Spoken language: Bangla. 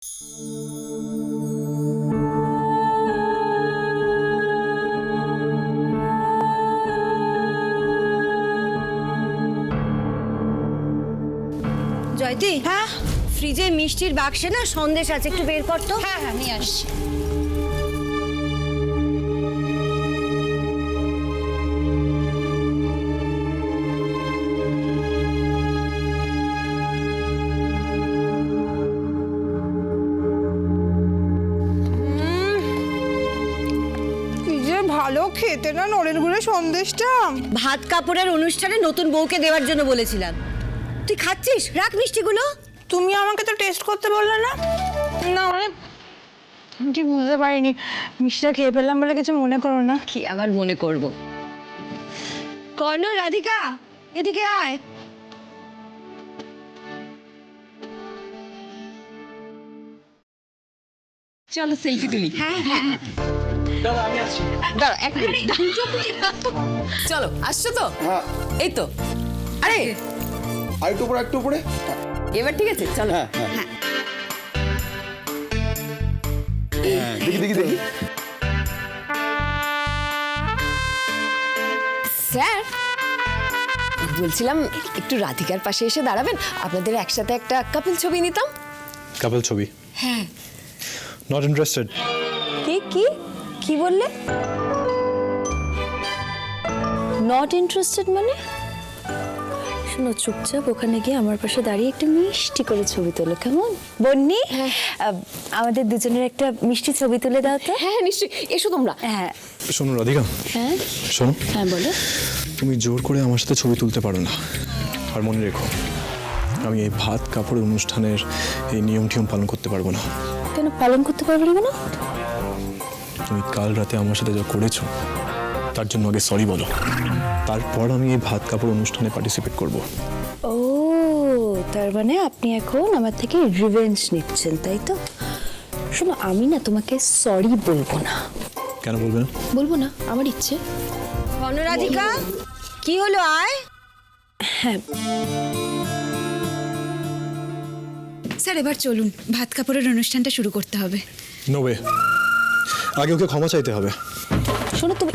জয়তি, হ্যাঁ, ফ্রিজে মিষ্টির বাক্সে না সন্দেশ আছে, একটু বের কর তো। হ্যাঁ হ্যাঁ নিয়ে আসছি। কি যে ভালো খেতে না নলেন গুড়ের সন্দেশটা। ভাত কাপড়ের অনুষ্ঠানে নতুন বউকে দেওয়ার জন্য বলেছিলাম। তুই খাচ্ছিস? রাখ মিষ্টিগুলো। তুমি আমাকে তো টেস্ট করতে বললে না। না মানে ঠিক বুঝতে পারিনি, মিষ্টিটা খেয়ে ফেললাম বলে কিছু মনে করো না। কি আবার মনে করব? কর্ণ, রাধিকা, এদিকে আয়। চলো সেলফি তুলি। হ্যাঁ হ্যাঁ, দাঁড়া এক মিনিট। চলো আসছো তো? হ্যাঁ, এই তো। আরে আরেকটু উপরে, একটু উপরে। এবার ঠিক আছে, চলো। হ্যাঁ হ্যাঁ দেখি দেখি দেখি। স্যার বলছিলাম একটু রাধিকার পাশে এসে দাঁড়াবেন, আপনাদের একসাথে একটা কাপল ছবি নিতাম। কাপল ছবি? হ্যাঁ। Not interested. কি কি কি বললে? নট ইন্টারেস্টেড মানে? শোনো, চুপচাপ ওখানে গিয়ে আমার পাশে দাঁড়িয়ে একটা মিষ্টি করে ছবি তোলো, কেমন? বন্নি, আমাদের দুজনের একটা মিষ্টি ছবি তুলে দাও তো। হ্যাঁ নিশ্চয়ই, এসো তোমরা। হ্যাঁ শোনো রাধিকা, হ্যাঁ শোনো, হ্যাঁ, বলো। তুমি জোর করে আমার সাথে ছবি তুলতে পারো না। আর মনে রেখো, আমি এই ভাত কাপড়ের অনুষ্ঠানের এই নিয়ম টিয়ম পালন করতে পারবো না। কেন পালন করতে পারবে না? কেন? তুমি কাল রাতে আমার সাথে যা করেছো তার জন্য আগে সরি বলো, তারপর আমি এই ভাত কাপড় অনুষ্ঠানে পার্টিসিপেট করব। ও, তার মানে আপনি এখন আমার থেকে রিভেঞ্জ নিচ্ছেন, তাই তো? শোনো, আমি না তোমাকে সরি বলবো না। কেন বলবে না? বলবো না, আমার ইচ্ছে। অনুরাধিকা, কি হলো? আয়। হ্যাঁ, স্যার এবার চলুন, ভাত কাপড়ের অনুষ্ঠানটা শুরু করতে হবে। নো ওয়ে, আগে ওকে ক্ষমা চাইতে হবে। শোনো তুমি।